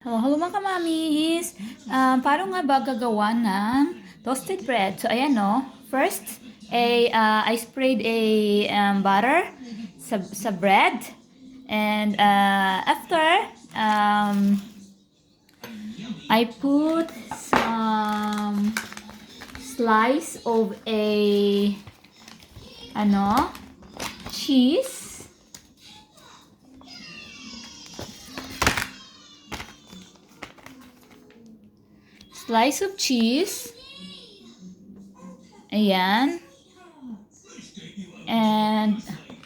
Hello mga kamamis! Paano nga ba gagawa ng toasted bread? So, ayan no. First, I sprayed a butter sa bread. And after, I put some slice of a cheese. Slice of cheese. Ayan. And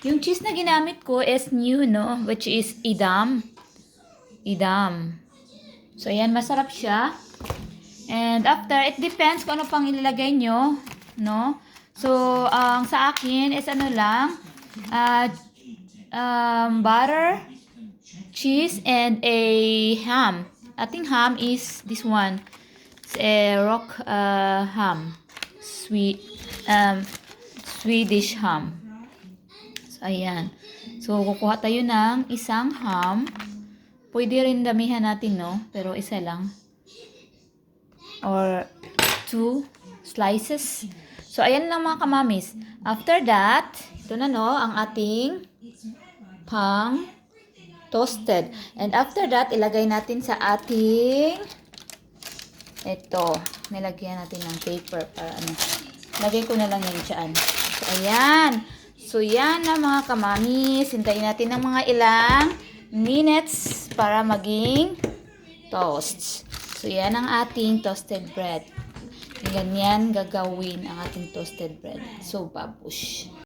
yung cheese na ginamit ko is new, no? Which is Edam. Edam. So, ayan. Masarap siya. And after, it depends kung ano pang ilalagay nyo, no? So, sa akin is butter, cheese, and a ham. Ating ham is this one. It's a rock ham. Swedish ham. So, ayan. So, kukuha tayo ng isang ham. Pwede rin damihan natin, no? Pero isa lang. Or 2 slices. So, ayan lang mga kamamis. After that, ito na, no? Ang ating pang toasted. And after that, ilagay natin sa ating ito. Nilagyan natin ng paper para ano. Lagay ko na lang yan dyan. So, ayan. So, yan na mga kamamis. Hintayin natin ng mga ilang minutes para maging toast. So, yan ang ating toasted bread. Ganyan gagawin ang ating toasted bread. So, babush.